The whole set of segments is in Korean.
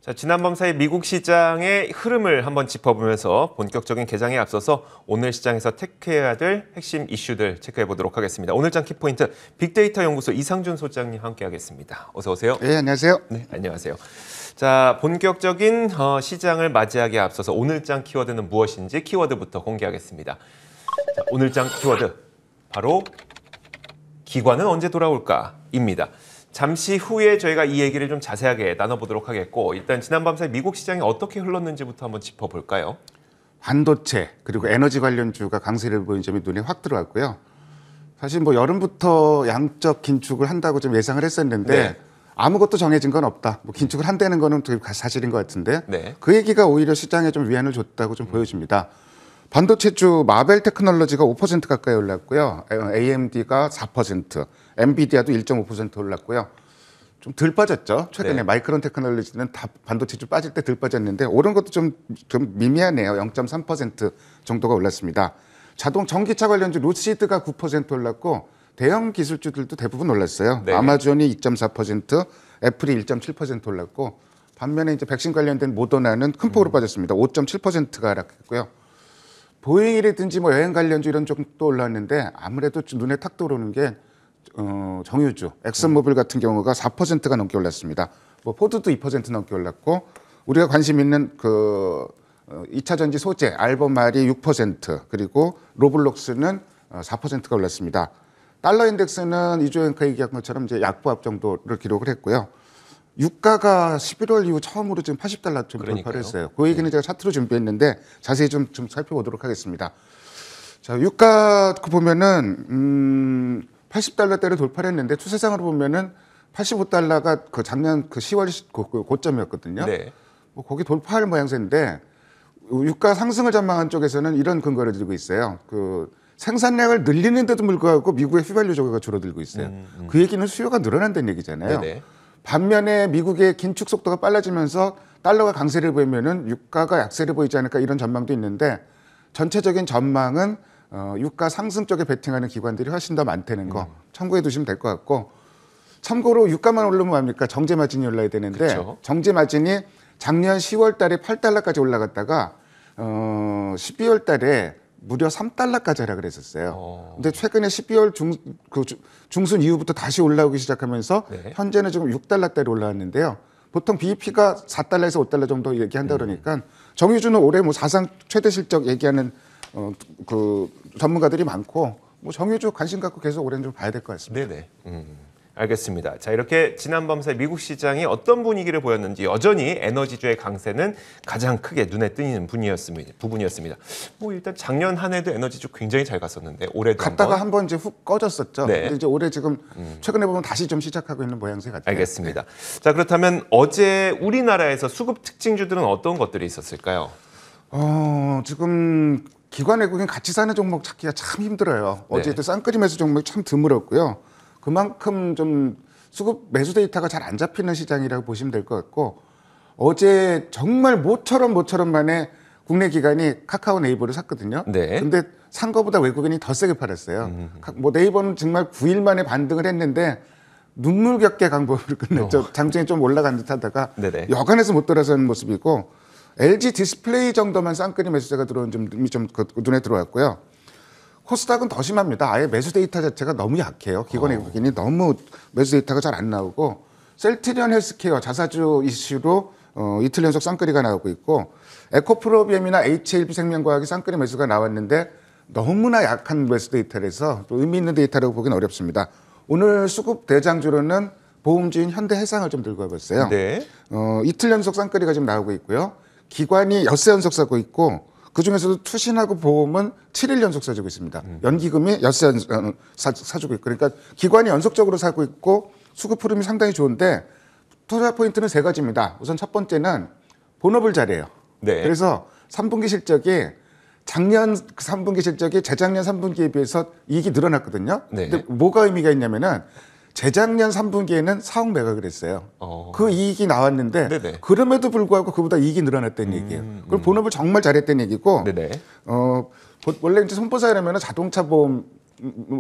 자, 지난 밤 사이 미국 시장의 흐름을 한번 짚어보면서 본격적인 개장에 앞서서 오늘 시장에서 체크해야 될 핵심 이슈들 체크해 보도록 하겠습니다. 오늘장 키포인트 빅데이터 연구소 이상준 소장님 함께하겠습니다. 어서 오세요. 네, 안녕하세요. 네, 안녕하세요. 자, 본격적인 시장을 맞이하기에 앞서서 오늘장 키워드는 무엇인지 키워드부터 공개하겠습니다. 자, 오늘장 키워드 바로 기관은 언제 돌아올까입니다. 잠시 후에 저희가 이 얘기를 좀 자세하게 나눠보도록 하겠고 일단 지난밤 사이 미국 시장이 어떻게 흘렀는지부터 한번 짚어볼까요? 반도체 그리고 에너지 관련주가 강세를 보인 점이 눈에 확 들어왔고요. 사실 뭐 여름부터 양적 긴축을 한다고 좀 예상을 했었는데 네. 아무것도 정해진 건 없다. 뭐 긴축을 한다는 거는 되게 사실인 것 같은데 네. 그 얘기가 오히려 시장에 좀 위안을 줬다고 좀 보여집니다. 반도체주 마벨 테크놀로지가 5% 가까이 올랐고요. AMD가 4%, 엔비디아도 1.5% 올랐고요. 좀 덜 빠졌죠. 최근에 네. 마이크론 테크놀로지는 다 반도체주 빠질 때 덜 빠졌는데 오른 것도 좀 미미하네요. 0.3% 정도가 올랐습니다. 전기차 관련주 루시드가 9% 올랐고 대형 기술주들도 대부분 올랐어요. 네. 아마존이 2.4%, 애플이 1.7% 올랐고 반면에 이제 백신 관련된 모더나는 큰 폭으로 빠졌습니다. 5.7%가 하락했고요. 보잉이라든지 뭐 여행 관련주 이런 쪽도 올랐는데 아무래도 눈에 탁 들어오는 게 정유주, 엑슨모빌 같은 경우가 4%가 넘게 올랐습니다. 뭐 포드도 2% 넘게 올랐고 우리가 관심 있는 그 2차 전지 소재 알버말이 6% 그리고 로블록스는 4%가 올랐습니다. 달러 인덱스는 이조 앵커 얘기한 것처럼 이제 약보합 정도를 기록을 했고요. 유가가 11월 이후 처음으로 지금 80달러 좀 돌파를 했어요. 그 얘기는 제가 차트로 준비했는데 자세히 좀 살펴보도록 하겠습니다. 자, 유가 보면은 80달러대를 돌파를 했는데 추세상으로 보면은 85달러가 그 작년 그 10월 고점이었거든요. 네. 뭐 거기 돌파할 모양새인데 유가 상승을 전망한 쪽에서는 이런 근거를 들고 있어요. 그 생산량을 늘리는데도 불구하고 미국의 휘발유 조가가 줄어들고 있어요. 그 얘기는 수요가 늘어난다는 얘기잖아요. 네네. 반면에 미국의 긴축 속도가 빨라지면서 달러가 강세를 보이면은 유가가 약세를 보이지 않을까 이런 전망도 있는데 전체적인 전망은 유가 상승 쪽에 베팅하는 기관들이 훨씬 더 많다는 거 참고해 두시면 될 것 같고 참고로 유가만 오르면 뭡니까 정제 마진이 올라야 되는데 그쵸. 정제 마진이 작년 10월 달에 8달러까지 올라갔다가 12월 달에 무려 3달러까지 하락을 했었어요. 근데 최근에 12월 중순 이후부터 다시 올라오기 시작하면서 네. 현재는 지금 6달러대로 올라왔는데요. 보통 BEP가 4달러에서 5달러 정도 얘기한다 그러니까 정유주는 올해 뭐 사상 최대 실적 얘기하는 그 전문가들이 많고 뭐 정유주 관심 갖고 계속 올해는 좀 봐야 될 것 같습니다. 네네. 알겠습니다. 자, 이렇게 지난 밤새 미국 시장이 어떤 분위기를 보였는지 여전히 에너지주의 강세는 가장 크게 눈에 띄는 부분이었습니다. 뭐 일단 작년 한 해도 에너지주 굉장히 잘 갔었는데 올해도 갔다가 한번 이제 훅 꺼졌었죠. 네. 근데 이제 올해 지금 최근에 보면 다시 좀 시작하고 있는 모양새 같아요. 알겠습니다. 자, 그렇다면 어제 우리나라에서 수급 특징주들은 어떤 것들이 있었을까요? 지금 기관 외국인 같이 사는 종목 찾기가 참 힘들어요. 네. 어제도 쌍끌이 매수 종목이 참 드물었고요. 그만큼 좀 수급 매수 데이터가 잘 안 잡히는 시장이라고 보시면 될 것 같고 어제 정말 모처럼 만에 국내 기관이 카카오 네이버를 샀거든요. 네. 근데 산 거보다 외국인이 더 세게 팔았어요. 뭐 네이버는 정말 9일 만에 반등을 했는데 눈물겹게 강보를 끝냈죠. 장중에 좀 올라간 듯 하다가 네네. 여간해서 못 돌아서는 모습이고 LG 디스플레이 정도만 쌍끌이 매수세가 들어온 점이 좀 눈에 들어왔고요. 코스닥은 더 심합니다. 아예 매수 데이터 자체가 너무 약해요. 기관 외국인이 너무 매수 데이터가 잘 안 나오고 셀트리온 헬스케어 자사주 이슈로 이틀 연속 쌍끌이가 나오고 있고 에코프로비엠이나 HLB 생명과학이 쌍끌이 매수가 나왔는데 너무나 약한 매수 데이터라서 또 의미 있는 데이터라고 보기는 어렵습니다. 오늘 수급 대장주로는 보험주인 현대해상을 좀 들고 와봤어요. 네. 이틀 연속 쌍끌이가 지금 나오고 있고요. 기관이 엿새 연속 사고 있고 그중에서도 투신하고 보험은 7일 연속 사주고 있습니다. 연기금이 엿새 사주고 있고 그러니까 기관이 연속적으로 사고 있고 수급 흐름이 상당히 좋은데 투자 포인트는 세 가지입니다. 우선 첫 번째는 본업을 잘해요. 네. 그래서 3분기 실적이 작년 3분기 실적이 재작년 3분기에 비해서 이익이 늘어났거든요. 네. 근데 뭐가 의미가 있냐면은 재작년 3분기에는 사옥 매각을 했어요. 그 이익이 나왔는데 네네. 그럼에도 불구하고 그보다 이익이 늘어났다는 얘기예요. 그럼 본업을 정말 잘했다는 얘기고 네네. 원래 이제 손보사라면 자동차 보험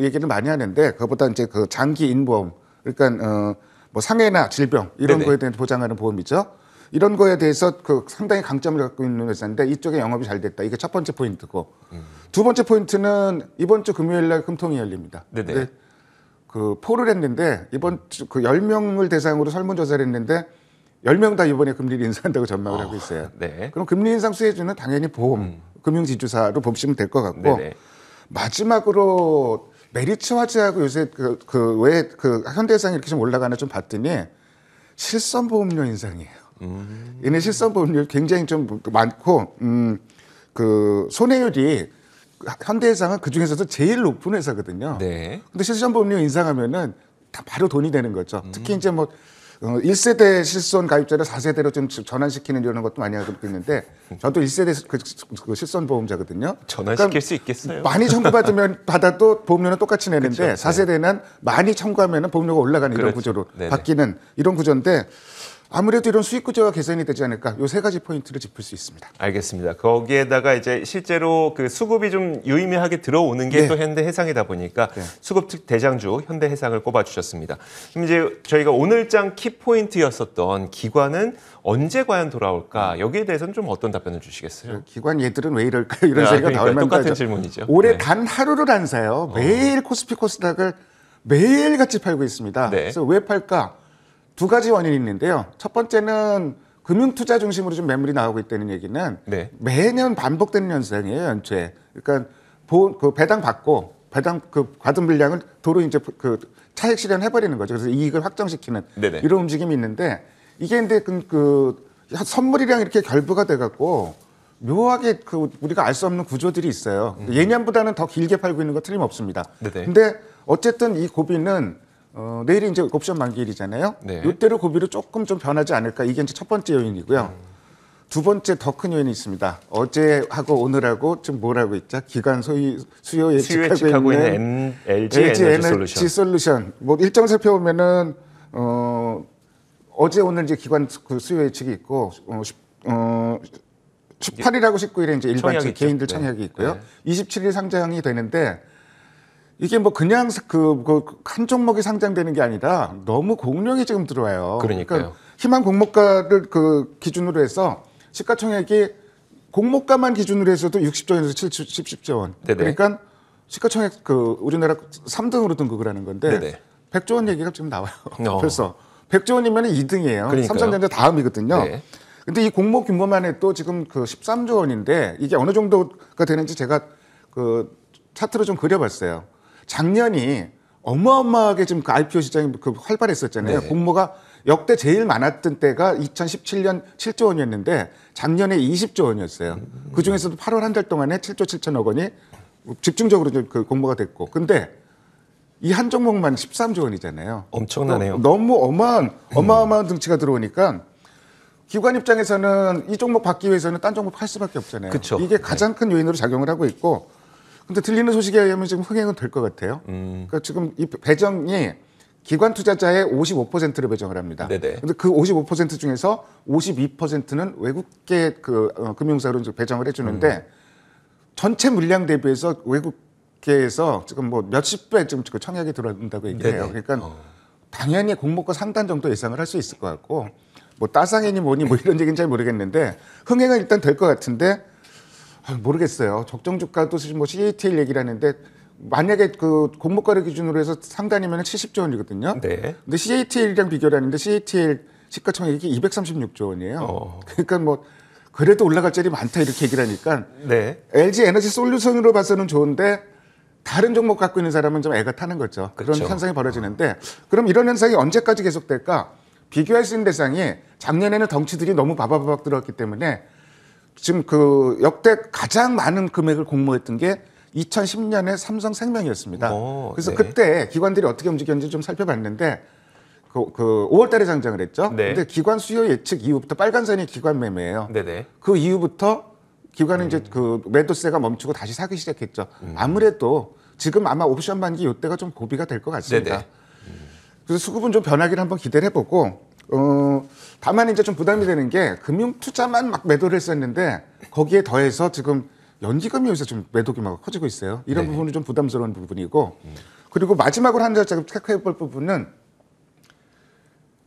얘기를 많이 하는데 그거보다 이제 그 장기 인보험 그러니까 뭐 상해나 질병 이런 네네. 거에 대한 보장하는 보험이죠. 이런 거에 대해서 그 상당히 강점을 갖고 있는 회사인데 이쪽에 영업이 잘 됐다. 이게 첫 번째 포인트고 두 번째 포인트는 이번 주 금요일 날 금통이 열립니다. 네네. 근데 그 포를 했는데 이번 주 그 10명을 대상으로 설문조사를 했는데 10명 다 이번에 금리를 인상한다고 전망을 하고 있어요. 네. 그럼 금리 인상 수혜주는 당연히 보험, 금융지주사로 보시면 될 것 같고 네네. 마지막으로 메리츠 화재하고 요새 왜 현대해상이 이렇게 좀 올라가나 좀 봤더니 실손보험료 인상이에요. 얘네 실손보험료 굉장히 좀 많고 그 손해율이 현대해상은 그 중에서도 제일 높은 회사거든요. 네. 근데 실손보험료 인상하면은 다 바로 돈이 되는 거죠. 특히 이제 뭐 1세대 실손 가입자를 4세대로 좀 전환시키는 이런 것도 많이 하고 있는데 저도 1세대 그 실손 보험자거든요. 전환시킬 수 있겠어요? 많이 청구받으면 받아도 보험료는 똑같이 내는데 그렇죠. 4세대는 많이 청구하면 보험료가 올라가는 이런 그렇죠. 구조로 네네. 바뀌는 이런 구조인데 아무래도 이런 수익 구조가 개선이 되지 않을까 요 세 가지 포인트를 짚을 수 있습니다. 알겠습니다. 거기에다가 이제 실제로 그 수급이 좀 유의미하게 들어오는 게 네. 또 현대해상이다 보니까 네. 수급 특 대장주 현대해상을 꼽아주셨습니다. 그럼 이제 저희가 오늘장 키포인트였었던 기관은 언제 과연 돌아올까? 여기에 대해서는 좀 어떤 답변을 주시겠어요? 기관 얘들은 왜 이럴까요? 이런 소리가 그러니까요. 나올 만도 똑같은 하죠. 질문이죠. 올해 네. 단 하루를 안 사요. 매일 코스피 코스닥을 매일 같이 팔고 있습니다. 네. 그래서 왜 팔까? 두 가지 원인이 있는데요. 첫 번째는 금융투자 중심으로 좀 매물이 나오고 있다는 얘기는 네. 매년 반복되는 현상이에요. 연초에. 그러니까 그 배당 받고 배당 그 받은 물량을 도로 이제 그 차익 실현해버리는 거죠. 그래서 이익을 확정시키는 네네. 이런 움직임이 있는데 이게 근데 그 선물이랑 이렇게 결부가 돼갖고 묘하게 그 우리가 알 수 없는 구조들이 있어요. 예년보다는 더 길게 팔고 있는 거 틀림없습니다. 네네. 근데 어쨌든 이 고비는 내일이 이제 옵션 만기일이잖아요. 네. 이때로 고비로 조금 좀 변하지 않을까. 이게 이제 첫 번째 요인이고요. 두 번째 더 큰 요인이 있습니다. 어제하고 오늘하고 지금 뭘 하고 있죠? 기관 수요 수요 예측하고 예측하고 있는 있는 LG 에너지 솔루션. 뭐 일정 살펴보면은 어제 오늘 이제 기관 그 수요 예측이 있고 18일하고 19일에 이제 일반 청약이 있죠. 개인들 네. 청약이 있고요. 네. 27일 상장이 되는데 이게 뭐 그냥 한 종목이 상장되는 게 아니라 너무 공룡이 지금 들어와요. 그러니까요. 그러니까 희망 공모가를 그 기준으로 해서 시가총액이 공모가만 기준으로 해서도 60조 원에서 70조 원. 네네. 그러니까 시가총액 그 우리나라 3등으로 등극을 하는 건데 네네. 100조 원 얘기가 지금 나와요. 어. 벌써 100조 원이면 2등이에요. 그러니까요. 삼성전자 다음이거든요. 네. 근데 이 공모 규모만 해도 지금 그 13조 원인데 이게 어느 정도가 되는지 제가 그 차트로 좀 그려봤어요. 작년이 어마어마하게 지금 그 IPO 시장이 그 활발했었잖아요. 네. 공모가 역대 제일 많았던 때가 2017년 7조 원이었는데 작년에 20조 원이었어요. 그 중에서도 8월 한 달 동안에 7조 7천억 원이 집중적으로 그 공모가 됐고, 근데 이 한 종목만 13조 원이잖아요. 엄청나네요. 너무 어마어마한 등치가 들어오니까 기관 입장에서는 이 종목 받기 위해서는 딴 종목 팔 수밖에 없잖아요. 그쵸. 이게 가장 큰 요인으로 작용을 하고 있고, 근데 들리는 소식에 의하면 지금 흥행은 될 것 같아요. 그러니까 지금 이 배정이 기관 투자자의 55%를 배정을 합니다. 네네. 근데 그 55% 중에서 52%는 외국계 금융사로 이제 배정을 해주는데 전체 물량 대비해서 외국계에서 지금 뭐 몇십 배 좀 청약이 들어온다고 얘기해요. 네네. 그러니까 당연히 공모가 상단 정도 예상을 할 수 있을 것 같고, 뭐 따상이니 뭐니 뭐 이런 얘기는 잘 모르겠는데 흥행은 일단 될 것 같은데 모르겠어요. 적정 주가도 뭐 CATL 얘기를 하는데 만약에 그 공모가를 기준으로 해서 상단이면 70조 원이거든요. 네. 근데 CATL이랑 비교를 하는데 CATL 시가총액이 236조 원이에요. 그러니까 뭐 그래도 올라갈 자리 많다 이렇게 얘기를 하니까 네. LG 에너지 솔루션으로 봐서는 좋은데 다른 종목 갖고 있는 사람은 좀 애가 타는 거죠. 그런 그렇죠. 현상이 벌어지는데 그럼 이런 현상이 언제까지 계속될까? 비교할 수 있는 대상이 작년에는 덩치들이 너무 바바바박 들어왔기 때문에 지금 그 역대 가장 많은 금액을 공모했던 게 2010년에 삼성생명이었습니다. 그래서 네. 그때 기관들이 어떻게 움직였는지 좀 살펴봤는데 그 5월달에 상장을 했죠. 네. 근데 기관 수요 예측 이후부터 빨간 선이 기관 매매예요. 네네. 그 이후부터 기관은 이제 그 매도세가 멈추고 다시 사기 시작했죠. 아무래도 지금 아마 옵션 만기 이때가 좀 고비가 될 것 같습니다. 네네. 그래서 수급은 좀 변하기를 한번 기대를 해보고 다만 이제 좀 부담이 되는 게 금융 투자만 막 매도를 했었는데 거기에 더해서 지금 연기금이 요새 좀 매도 규모가 커지고 있어요. 이런 네. 부분은 좀 부담스러운 부분이고 그리고 마지막으로 한 가지 체크해 볼 부분은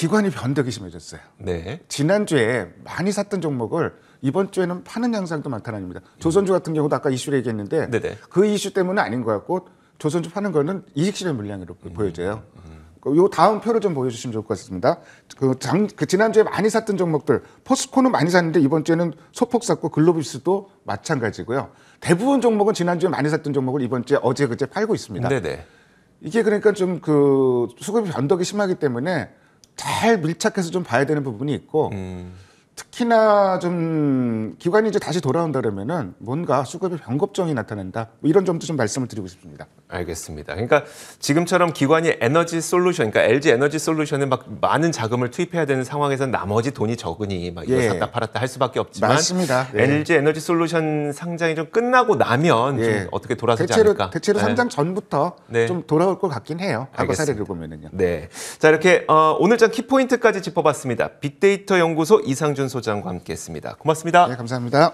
기관이 변덕이 심해졌어요. 네. 지난주에 많이 샀던 종목을 이번 주에는 파는 양상도 나타납니다. 조선주 같은 경우도 아까 이슈를 얘기했는데 네네. 그 이슈 때문은 아닌 것 같고 조선주 파는 거는 이익 실현 물량으로 보여져요. 요 다음 표를 좀 보여주시면 좋을 것 같습니다. 그 지난주에 많이 샀던 종목들, 포스코는 많이 샀는데 이번 주에는 소폭 샀고 글로비스도 마찬가지고요. 대부분 종목은 지난주에 많이 샀던 종목을 이번 주에 어제 그제 팔고 있습니다. 네네. 이게 그러니까 좀 그 수급이 변덕이 심하기 때문에 잘 밀착해서 좀 봐야 되는 부분이 있고 특히나 좀 기관이 이제 다시 돌아온다 그러면은 뭔가 수급의 변곡점이 나타난다. 뭐 이런 점도 좀 말씀을 드리고 싶습니다. 알겠습니다. 그러니까 지금처럼 기관이 에너지 솔루션, 그러니까 LG 에너지 솔루션에 막 많은 자금을 투입해야 되는 상황에서 나머지 돈이 적으니 막 이거 예. 샀다 팔았다 할 수밖에 없지만 맞습니다. 예. LG 에너지 솔루션 상장이 좀 끝나고 나면 예. 좀 어떻게 돌아서지 않을까? 대체로 네. 상장 전부터 네. 좀 돌아올 것 같긴 해요. 과거 알겠습니다. 사례를 보면은요. 네. 자, 이렇게 오늘장 키포인트까지 짚어봤습니다. 빅데이터 연구소 이상준 소장과 함께했습니다. 고맙습니다. 네, 감사합니다.